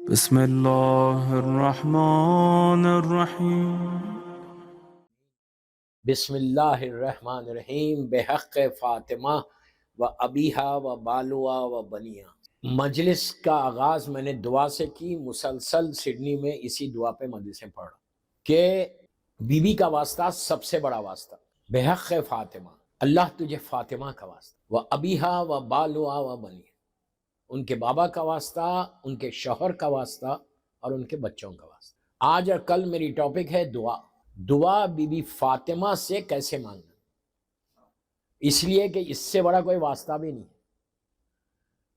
بسم الله الرحمن الرحیم. بسم اللہ الرحمن الرحیم بحق فاطمہ و ابیہا و بالوا و بنیا۔ مجلس کا آغاز میں نے دعا سے کی، مسلسل سڈنی میں اسی دعا پہ مجلسیں پڑھ کہ بی بی کا واسطہ سب سے بڑا واسطہ، بحق فاطمہ، اللہ تجھے فاطمہ کا واسطہ، و ابیہا و بالوا و بنیا، ان کے بابا کا واسطہ، ان کے شوہر کا واسطہ اور ان کے بچوں کا واسطہ۔ آج اور کل میری ٹاپک ہے دعا۔ دعا بی بی فاطمہ سے کیسے مانگنا، اس لیے کہ اس سے بڑا کوئی واسطہ بھی نہیں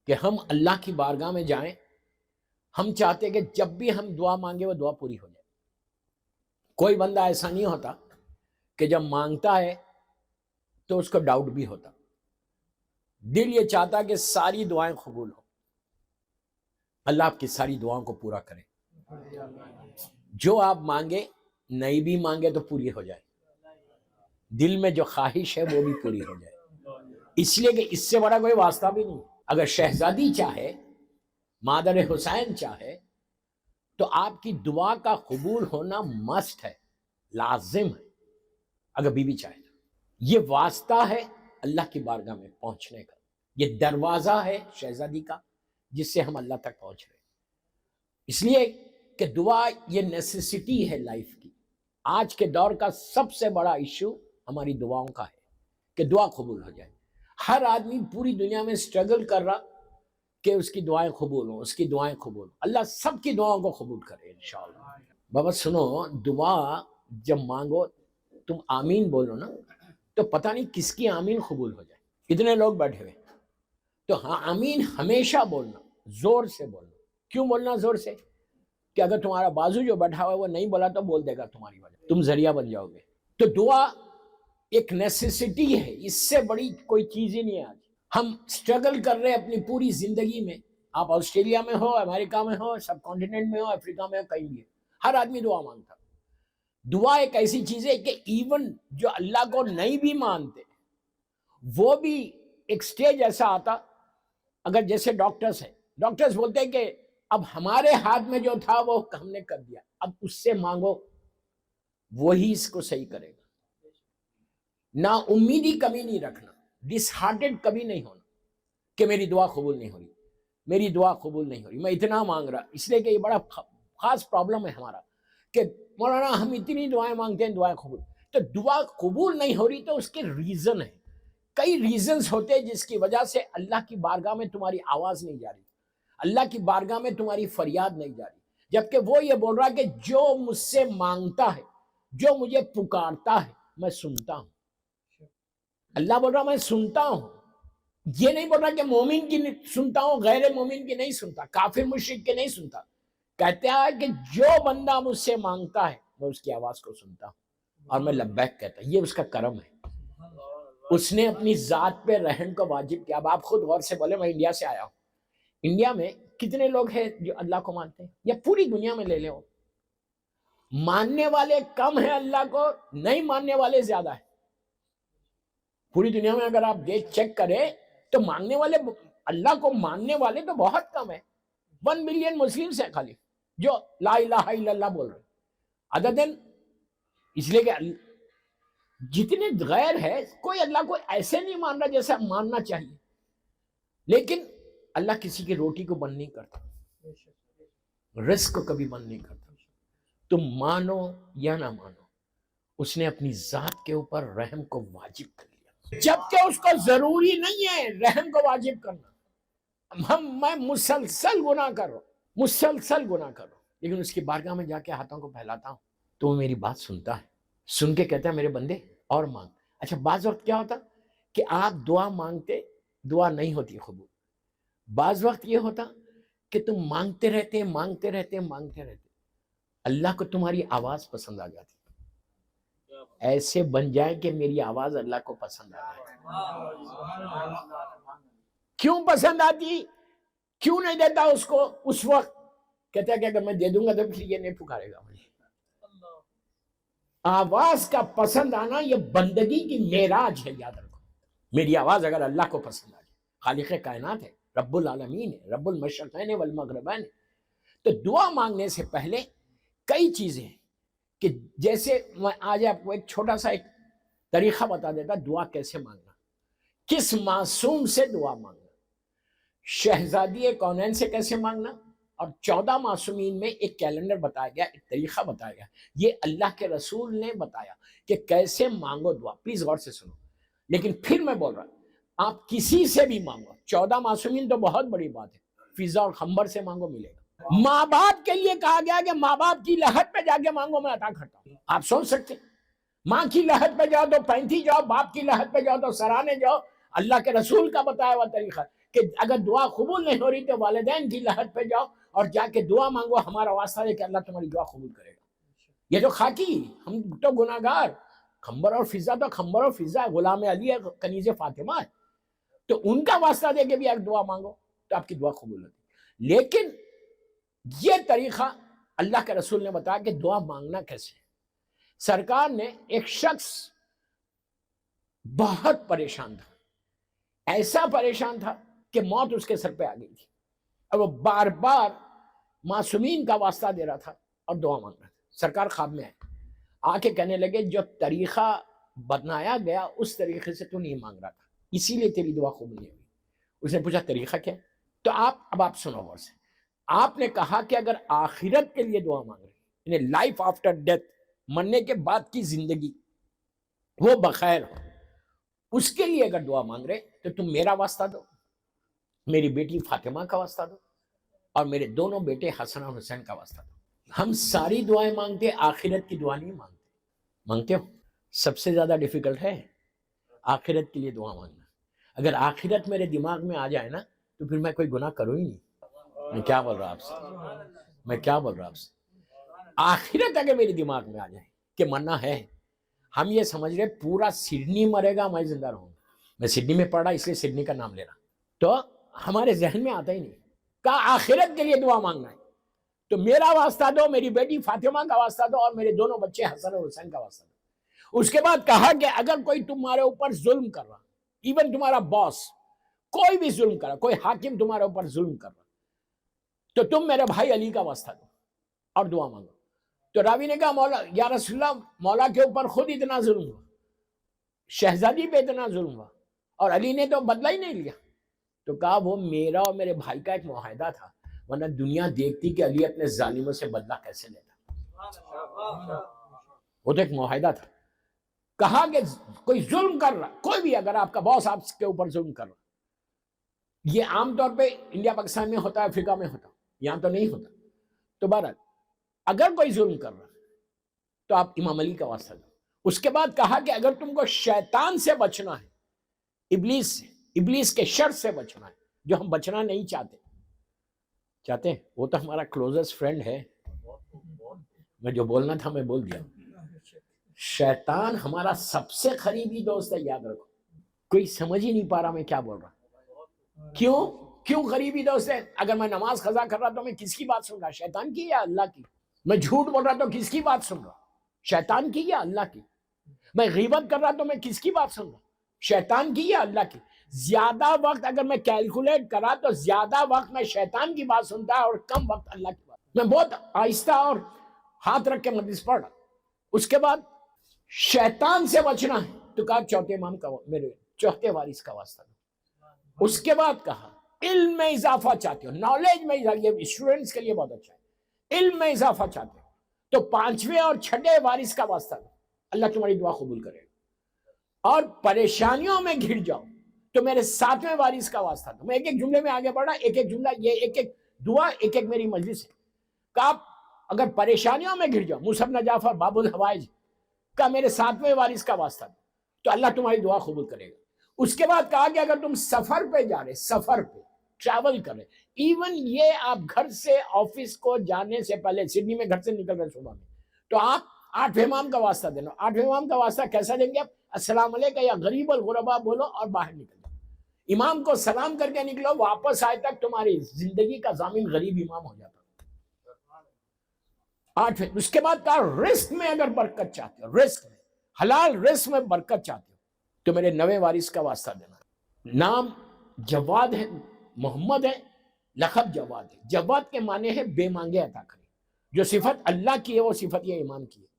کہ ہم اللہ کی بارگاہ میں جائیں۔ ہم چاہتے کہ جب بھی ہم دعا مانگے وہ دعا پوری ہو جائے۔ کوئی بندہ ایسا نہیں ہوتا کہ جب مانگتا ہے تو اس کو ڈاؤٹ بھی ہوتا، دل یہ چاہتا کہ ساری دعائیں قبول ہوں۔ اللہ آپ کی ساری دعاؤں کو پورا کرے، جو آپ مانگے نہیں بھی مانگے تو پوری ہو جائے، دل میں جو خواہش ہے وہ بھی پوری ہو جائے، اس لیے کہ اس سے بڑا کوئی واسطہ بھی نہیں۔ اگر شہزادی چاہے، مادر حسین چاہے، تو آپ کی دعا کا قبول ہونا مسٹ ہے، لازم ہے۔ اگر بی بی چاہے تو یہ واسطہ ہے اللہ کی بارگاہ میں پہنچنے کا، یہ دروازہ ہے شہزادی کا جس سے ہم اللہ تک پہنچ رہے ہیں۔ اس لیے کہ دعا یہ نیسیسٹی ہے لائف کی۔ آج کے دور کا سب سے بڑا ایشو ہماری دعاؤں کا ہے کہ دعا قبول ہو جائے۔ ہر آدمی پوری دنیا میں سٹرگل کر رہا کہ اس کی دعائیں قبول ہوں، اس کی دعائیں قبول ہوں۔ اللہ سب کی دعاؤں کو قبول کرے انشاءاللہ۔ بابا سنو، دعا جب مانگو تم آمین بولو نا تو پتہ نہیں کس کی آمین قبول ہو جائے۔ اتنے لوگ بیٹھے ہوئے تو ہاں آمین ہمیشہ بولنا، زور سے بولنا۔ کیوں بولنا زور سے؟ کہ اگر تمہارا بازو جو بیٹھا ہوا ہے وہ نہیں بولا تو بول دے گا تمہاری وجہ، تم ذریعہ بن جاؤ گے۔ تو دعا ایک نیسیسٹی ہے، اس سے بڑی کوئی چیز ہی نہیں ہے۔ آج ہم سٹرگل کر رہے ہیں اپنی پوری زندگی میں، آپ آسٹریلیا میں ہو، امریکہ میں ہو، سب کانٹیننٹ میں ہو، افریقہ میں ہو، کہیں بھی ہے، ہر آدمی دعا مانگتا۔ دعا ایک ایسی چیز ہے کہ ایون جو اللہ کو نہیں بھی مانتے وہ بھی ایک سٹیج ایسا آتا، اگر جیسے ڈاکٹرز ہیں، ڈاکٹرز بولتے ہیں کہ اب ہمارے ہاتھ میں جو تھا وہ ہم نے کر دیا، اب اس سے مانگو، وہی اس کو صحیح کرے گا۔ نا امیدی کبھی نہیں رکھنا، ڈس ہارٹڈ کبھی نہیں ہونا کہ میری دعا قبول نہیں ہو رہی، میری دعا قبول نہیں ہو رہی، میں اتنا مانگ رہا۔ اس لیے کہ یہ بڑا خاص پرابلم ہے ہمارا کہ مولانا ہم اتنی دعائیں مانگتے ہیں، دعائیں قبول، تو دعا قبول نہیں ہو رہی تو اس کے ریزن ہیں، کئی ریزنز ہوتے ہیں جس کی وجہ سے اللہ کی بارگاہ میں تمہاری آواز نہیں جا رہی، اللہ کی بارگاہ میں تمہاری فریاد نہیں جا رہی، جبکہ وہ یہ بول رہا کہ جو مجھ سے مانگتا ہے، جو مجھے پکارتا ہے، میں سنتا ہوں۔ اللہ بول رہا میں سنتا ہوں، یہ نہیں بول رہا کہ مومن کی سنتا ہوں، غیر مومن کی نہیں سنتا، کافر مشرک کی نہیں سنتا۔ کہتا ہے کہ جو بندہ مجھ سے مانگتا ہے میں اس کی آواز کو سنتا ہوں اور میں لبیک کہتا ہوں۔ یہ اس کا کرم ہے، اس نے اپنی ذات پہ رحم کو واجب کیا۔ اب آپ خود غور سے بولے، میں انڈیا سے آیا ہوں، انڈیا میں کتنے لوگ ہیں جو اللہ کو مانتے ہیں؟ یا پوری دنیا میں لے لیں، ماننے والے کم ہیں اللہ کو، نہیں ماننے والے زیادہ ہیں۔ پوری دنیا میں اگر آپ چیک کریں تو مانگنے والے، اللہ کو ماننے والے تو بہت کم ہیں۔ 1 ملین مسلمز ہیں خالی جو لا الہ الا اللہ بول رہے ہیں، ادر دین، اس لیے کہ جتنے غیر ہے کوئی اللہ کو ایسے نہیں مان رہا جیسا ماننا چاہیے، لیکن اللہ کسی کی روٹی کو بند نہیں کرتا، رزق کو کبھی بند نہیں کرتا۔ تم مانو یا نہ مانو، اس نے اپنی ذات کے اوپر رحم کو واجب کر لیا، جبکہ اس کو ضروری نہیں ہے رحم کو واجب کرنا۔ میں مسلسل گناہ کر رہا ہوں، مسلسل گناہ کر رہا ہوں، لیکن اس کی بارگاہ میں جا کے ہاتھوں کو پھیلاتا ہوں تو وہ میری بات سنتا ہے، سن کے کہتا ہے میرے بندے اور مانگ۔ اچھا بعض وقت کیا ہوتا کہ آپ دعا مانگتے، دعا نہیں ہوتی قبول۔ بعض وقت یہ ہوتا کہ تم مانگتے رہتے مانگتے رہتے مانگتے رہتے، اللہ کو تمہاری آواز پسند آ جاتی، ایسے بن جائے کہ میری آواز اللہ کو پسند آ جائے۔ کیوں پسند آتی؟ کیوں نہیں دیتا اس کو اس وقت؟ کہتا ہے کہ اگر میں دے دوں گا تو پھر یہ نہیں پکارے گا مجھے۔ آواز کا پسند آنا یہ بندگی کی معراج ہے، یاد رکھو۔ میری آواز اگر اللہ کو پسند آ جائے، خالق کائنات ہے، رب العالمین ہے، رب المشرقین والمغربین ہے، تو دعا مانگنے سے پہلے کئی چیزیں ہیں کہ جیسے میں آج آپ کو ایک چھوٹا سا ایک طریقہ بتا دیتا دعا کیسے مانگنا، کس معصوم سے دعا مانگنا، شہزادی کونین سے کیسے مانگنا، اور 14 معصومین میں ایک کیلنڈر بتایا گیا، ایک طریقہ بتایا گیا، یہ اللہ کے رسول نے بتایا کہ کیسے مانگو دعا. پلیز غور سے سنو. لیکن پھر میں بول رہا ہوں آپ کسی سے بھی مانگو، 14 معصومین تو بہت بڑی بات ہے، فضا اور خمبر سے مانگو ملے گا. ماں باپ کے لیے کہا گیا کہ ماں باپ کی لحد پہ جا کے مانگو میں عطا کرتا ہوں. آپ سوچ سکتے ماں کی لحد پہ جاؤ تو 35 جاؤ، باپ کی لحد پہ جاؤ تو سرانے جاؤ. اللہ کے رسول کا بتایا ہوا طریقہ کہ اگر دعا قبول نہیں ہو رہی تو والدین کی لحد پہ جاؤ اور جا کے دعا مانگو، ہمارا واسطہ ہے کہ اللہ تمہاری دعا قبول کرے گا. یہ جو خاکی ہم تو گناہگار، خمبر اور فضا تو خمبر اور فضا غلام علی ہے، کنیز فاطمہ ہے، تو ان کا واسطہ دے کے بھی اگر دعا مانگو تو آپ کی دعا قبول ہوتی. لیکن یہ طریقہ اللہ کے رسول نے بتایا کہ دعا مانگنا کیسے. سرکار نے ایک شخص بہت پریشان تھا، ایسا پریشان تھا کہ موت اس کے سر پہ آ گئی تھی، اور وہ بار بار معصومین کا واسطہ دے رہا تھا اور دعا مانگ رہا تھا. سرکار خواب میں آ کے کہنے لگے جو طریقہ بنایا گیا اس طریقے سے تو نہیں مانگ رہا تھا، اسی لیے تیری دعا قبول نہیں ہوئی. اس نے پوچھا طریقہ کیا؟ تو آپ سنو غور سے. آپ نے کہا کہ اگر آخرت کے لیے دعا مانگ رہے ہیں، یعنی لائف آفٹر ڈیتھ، مرنے کے بعد کی زندگی وہ بخیر ہو، اس کے لیے اگر دعا مانگ رہے تو تم میرا واسطہ دو، میری بیٹی فاطمہ کا واسطہ دو، اور میرے دونوں بیٹے حسن اور حسین کا واسطہ دو. ہم ساری دعائیں مانگتے، آخرت کی دعا نہیں مانگتے. مانگتے ہو؟ سب سے زیادہ ڈیفیکلٹ ہے آخرت کے لیے دعا مانگنا. اگر آخرت میرے دماغ میں آ جائے نا تو پھر میں کوئی گناہ کروں ہی نہیں. میں کیا بول رہا آپ سے، آخرت اگر میرے دماغ میں آ جائے کہ مرنا ہے، ہم یہ سمجھ رہے پورا سڈنی مرے گا میں زندہ رہوں گا. میں سڈنی میں پڑھا اس لیے سڈنی کا نام لے رہا. تو ہمارے ذہن میں آتا ہی نہیں. کہا آخرت کے لیے دعا مانگنا ہے تو میرا واسطہ دو، میری بیٹی فاطمہ کا واسطہ دو، اور میرے دونوں بچے حسن اور حسین کا واسطہ دو. اس کے بعد کہا کہ اگر کوئی تمہارے اوپر ظلم کر رہا، ایون تمہارا باس کوئی بھی ظلم کر رہا، کوئی حاکم تمہارے اوپر ظلم کر رہا، تو تم میرے بھائی علی کا واسطہ دو اور دعا مانگو. تو راوی نے کہا مولا یا رسول اللہ، مولا کے اوپر خود اتنا ظلم ہوا، شہزادی پہ اتنا ظلم ہوا، اور علی نے تو بدلہ ہی نہیں لیا. تو کہا وہ میرا اور میرے بھائی کا ایک معاہدہ تھا، ورنہ دنیا دیکھتی کہ علی اپنے ظالموں سے بدلہ کیسے لیتا. وہ تو ایک معاہدہ تھا. کہا کہ کوئی ظلم کر رہا، کوئی بھی، اگر آپ کا باس آپ کے اوپر ظلم کر رہا، یہ عام طور پہ انڈیا پاکستان میں ہوتا ہے، افریقہ میں ہوتا، یہاں تو نہیں ہوتا. تو بہرحال اگر کوئی ظلم کر رہا تو آپ امام علی کا واسطہ دو. اس کے بعد کہا کہ اگر تم کو شیطان سے بچنا ہے، ابلیس سے، ابلیس کے شر سے بچنا ہے، جو ہم بچنا نہیں چاہتے ہیں، وہ تو ہمارا کلوزسٹ فرینڈ ہے. میں جو بولنا تھا میں بول دیا. شیطان ہمارا سب سے قریبی دوست ہے، یاد رکھو. کوئی سمجھ ہی نہیں پا رہا میں کیا بول رہا. کیوں قریبی دوست ہے؟ اگر میں نماز قضا کر رہا تو میں کس کی بات سن رہا، شیطان کی یا اللہ کی؟ میں جھوٹ بول رہا تو کس کی بات سن رہا، شیطان کی یا اللہ کی؟ میں غیبت کر رہا تو میں کس کی بات سن رہا، شیطان کی یا اللہ کی؟ زیادہ وقت اگر میں کیلکولیٹ کرا تو زیادہ وقت میں شیطان کی بات سنتا اور کم وقت اللہ کی بات. میں بہت آہستہ اور ہاتھ رکھ کے مجلس پڑھ رہا. اس کے بعد شیطان سے بچنا ہے تو کہا چوتھے امام کا، میرے چوتھے وارث کا واسطہ دو. اس کے بعد کہا علم میں اضافہ چاہتے ہو، نالج میں اضافہ، یہ اسٹوڈنٹس کے لیے بہت اچھا ہے. علم میں اضافہ چاہتے ہو تو پانچویں اور چھٹے وارث کا واسطہ دو، اللہ تمہاری دعا قبول کرے گا. اور پریشانیوں میں گھر جاؤ تو میرے ساتویں وارث کا واسطہ دو. میں ایک جملے میں آگے بڑھا، ایک جملہ، یہ ایک دعا، ایک میری مجلس ہے. کہ اگر پریشانیوں میں گھر جاؤ، مصعب بن جعفر باب الحوائج کا میرے ساتویں وارث کا واسطہ دو تو اللہ تمہاری دعا قبول کرے گا. اس کے بعد کہا کہ اگر تم سفر پہ جا رہے، سفر پہ ٹریول کر رہے، ایون یہ آپ گھر سے آفس کو جانے سے پہلے، سڈنی میں گھر سے نکل رہے صبح میں، تو آپ 8ویں امام کا واسطہ دینا. 8ویں امام کا واسطہ کیسا دیں گے آپ؟ السلام علیکم یا غریب الغربا بولو اور باہر نکل جاؤ. امام کو سلام کر کے نکلو، واپس آئے تک تمہاری زندگی کا ضامن غریب امام ہو جاتا. 8ویں. اس کے بعد کہا رزق میں اگر برکت چاہتے ہو، رزق میں، حلال رزق میں برکت چاہتے ہو تو میرے 9ویں وارث کا واسطہ دینا. نام جواد ہے، محمد ہے، لقب جواد ہے. جواد کے معنی ہے بے مانگے عطا کرے. جو صفت اللہ کی ہے وہ صفت یہ امام کی ہے.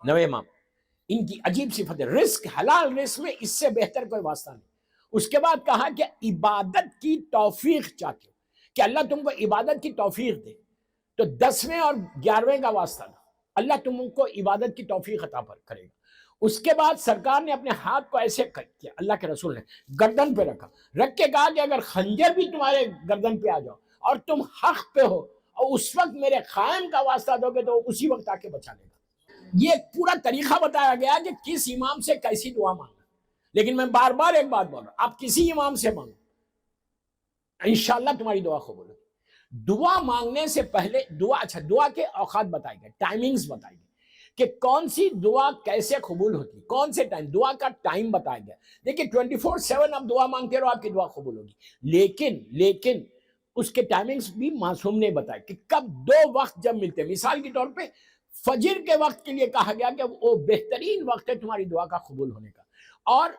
نوے امام ان کی عجیب صفت ہے. رزق حلال رزق میں اس سے بہتر کوئی واسطہ نہیں. اس کے بعد کہا کہ عبادت کی توفیق چاہتے ہو کہ اللہ تم کو عبادت کی توفیق دے, تو 10ویں اور 11ویں کا واسطہ تھا. اللہ تم کو عبادت کی توفیق عطا کرے گا. اس کے بعد سرکار نے اپنے ہاتھ کو ایسے کیا, اللہ کے رسول نے گردن پہ رکھا, رکھ کے کہا کہ اگر خنجر بھی تمہارے گردن پہ آ جاؤ اور تم حق پہ ہو اور اس وقت میرے قائم کا واسطہ دو گے تو اسی وقت آ کے بچا لے گا. یہ پورا طریقہ بتایا گیا کہ کس امام سے کیسی دعا مانگنا. لیکن میں بار بار ایک بات بول رہا ہوں, آپ کسی امام سے مانگو, انشاءاللہ تمہاری دعا قبول ہوگی. دعا مانگنے سے پہلے دعا کے اوقات بتائے گئے, ٹائمنگز بتائی گئی کہ کون سی دعا کیسے قبول ہوتی, کون سے ٹائم, دعا کا ٹائم بتایا گیا. دیکھیں 24/7 آپ دعا مانگتے رہو, آپ کی دعا قبول ہوگی. لیکن اس کے ٹائمنگز بھی معصوم نے بتائے کہ کب 2 وقت جب ملتے. مثال کے طور پہ فجر کے وقت کے لیے کہا گیا کہ وہ بہترین وقت ہے تمہاری دعا کا قبول ہونے کا, اور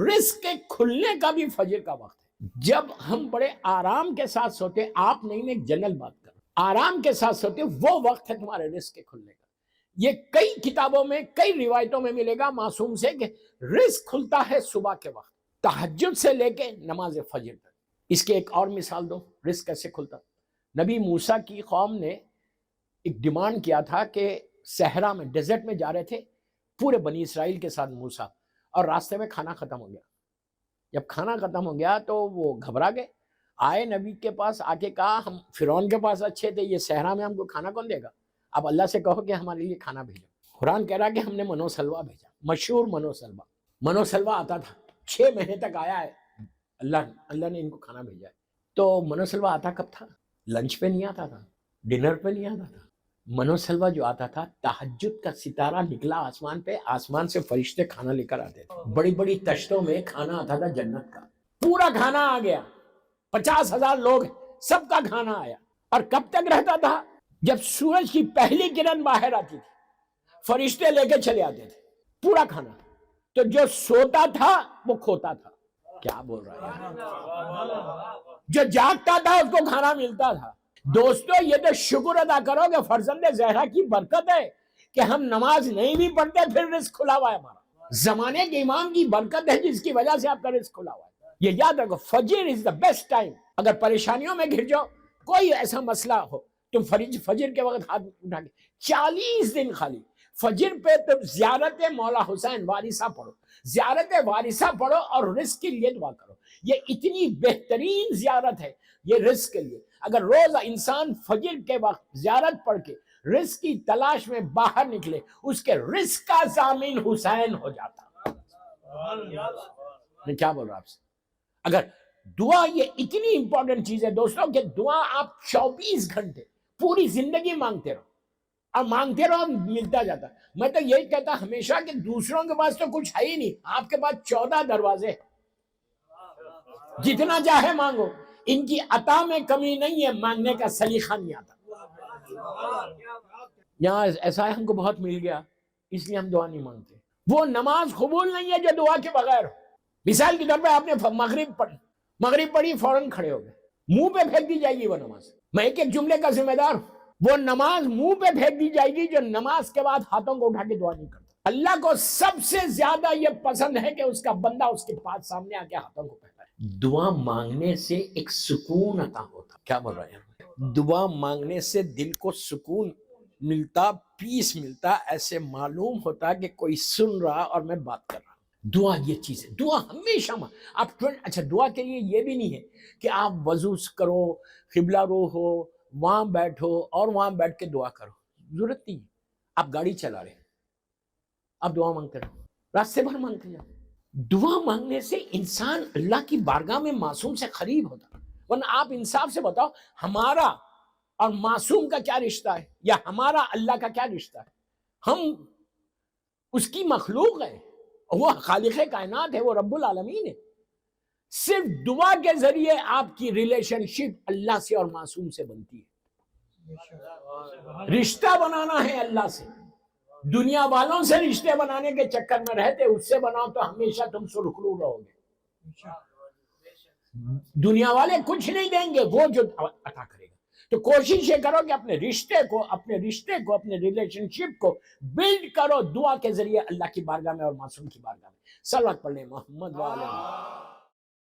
رزق کے کھلنے کا بھی فجر کا وقت ہے. جب ہم بڑے آرام کے ساتھ سوتے, آپ نہیں, میں ایک جنرل بات کر رہا ہوں, آرام کے ساتھ سوتے, وہ وقت ہے تمہارے رزق کے کھلنے کا. یہ کئی کتابوں میں کئی روایتوں میں ملے گا معصوم سے کہ رزق کھلتا ہے صبح کے وقت, تہجد سے لے کے نماز فجر تک. اس کے ایک اور مثال دو, رزق کیسے کھلتا. نبی موسیٰ کی قوم نے ایک ڈیمانڈ کیا تھا کہ صحرا میں, ڈیزرٹ میں جا رہے تھے پورے بنی اسرائیل کے ساتھ موسیٰ, اور راستے میں کھانا ختم ہو گیا. جب کھانا ختم ہو گیا تو وہ گھبرا گئے, آئے نبی کے پاس, آ کے کہا ہم فرعون کے پاس اچھے تھے, یہ صحرا میں ہم کو کھانا کون دے گا, آپ اللہ سے کہو کہ ہمارے لیے کھانا بھیجو. قرآن کہہ رہا کہ ہم نے منو سلوا بھیجا, مشہور منو سلوا آتا تھا, 6 مہینے تک آیا ہے, اللہ نے ان کو کھانا بھیجا ہے. تو منو سلوا آتا کب تھا, لنچ پہ نہیں آتا تھا, ڈنر پہ نہیں آتا تھا. منو سلوا جو آتا تھا, تہجد کا ستارہ نکلا آسمان پہ, آسمان سے فرشتے کھانا لے کر آتے تھے. بڑی بڑی تشتوں میں کھانا آتا تھا جنت کا, پورا کھانا آ گیا, 50,000 لوگ, سب کا کھانا آیا. اور کب تک رہتا تھا, جب سورج کی پہلی کرن باہر آتی تھی فرشتے لے کے چلے آتے تھے پورا کھانا. تو جو سوتا تھا وہ کھوتا تھا. کیا بول رہا ہے, جو جاگتا تھا اس کو کھانا ملتا تھا. دوستو یہ تو شکر ادا کرو کہ فرزند زہرا کی برکت ہے کہ ہم نماز نہیں بھی پڑھتے پھر رزق کھلا ہوا ہے ہمارا. زمانے کے امام کی برکت ہے جس کی وجہ سے آپ کا رزق کھلا ہوا ہے. یہ یاد رکھو, فجر از دا بیسٹ ٹائم. اگر پریشانیوں میں گر جاؤ, کوئی ایسا مسئلہ ہو, تم فجر کے وقت ہاتھ اٹھا کے 40 دن خالی فجر پہ تم زیارت مولا حسین وارثہ پڑھو, زیارت وارثہ پڑھو اور رزق کے لیے دعا کرو. یہ اتنی بہترین زیارت ہے یہ رزق کے لیے. اگر روز انسان فجر کے وقت زیارت پڑھ کے رزق کی تلاش میں باہر نکلے, اس کے رزق کا ضامن حسین ہو جاتا. میں کیا بول رہا آپ سے, اگر دعا یہ اتنی امپورٹنٹ چیز ہے دوستوں کہ دعا آپ 24 گھنٹے پوری زندگی مانگتے رہو, اور مانگتے رہو ملتا جاتا. میں تو یہی کہتا ہمیشہ کہ دوسروں کے پاس تو کچھ ہے ہی نہیں, آپ کے پاس 14 دروازے, جتنا چاہے مانگو. ان کی عطا میں کمی نہیں ہے, مانگنے کا سلیقہ نہیں آتا. یہاں ایسا ہے ہم کو بہت مل گیا اس لیے ہم دعا نہیں مانگتے. وہ نماز قبول نہیں ہے جو دعا کے بغیر ہو. مثال کے طور پہ آپ نے مغرب پڑھی فوراً کھڑے ہو گئے, منہ پہ پھینک دی جائے گی وہ نماز. میں ایک جملے کا ذمہ دار ہوں, وہ نماز منہ پہ پھینک دی جائے گی جو نماز کے بعد ہاتھوں کو اٹھا کے دعا نہیں کرتا. اللہ کو سب سے زیادہ یہ پسند ہے کہ اس کا بندہ اس کے پاس سامنے آ کے ہاتھوں کو پھیلائے. دعا مانگنے سے ایک سکون عطا ہوتا. کیا بول رہے ہیں, دعا مانگنے سے دل کو سکون ملتا, پیس ملتا, ایسے معلوم ہوتا کہ کوئی سن رہا اور میں بات کر رہا. دعا یہ چیز ہے, دعا ہمیشہ آپ اچھا دعا کے لیے یہ بھی نہیں ہے کہ آپ وضو کرو, قبلہ رو ہو, وہاں بیٹھو اور وہاں بیٹھ کے دعا کرو, ضرورت نہیں ہے. آپ گاڑی چلا رہے, آپ دعا مانگتے رہو, راستے بھر مانگتے جاؤ. دعا مانگنے سے انسان اللہ کی بارگاہ میں معصوم سے قریب ہوتا. ورنہ آپ انصاف سے بتاؤ ہمارا اور معصوم کا کیا رشتہ ہے, یا ہمارا اللہ کا کیا رشتہ ہے. ہم اس کی مخلوق ہیں, وہ خالق کائنات ہے, وہ رب العالمین ہے. صرف دعا کے ذریعے آپ کی ریلیشن شپ اللہ سے اور معصوم سے بنتی ہے. رشتہ بنانا ہے اللہ سے. دنیا والوں سے رشتے بنانے کے چکر میں رہتے, اس سے بناؤ تو ہمیشہ تم سرخرو رہو گے. دنیا والے کچھ نہیں دیں گے، وہ جو عطا کرے گا۔ تو کوشش یہ کرو کہ اپنے رشتے کو اپنے ریلیشن شپ کو بلڈ کرو دعا کے ذریعے اللہ کی بارگاہ میں اور معصوم کی بارگاہ میں۔ صلوات پڑھ لیں محمد وعلی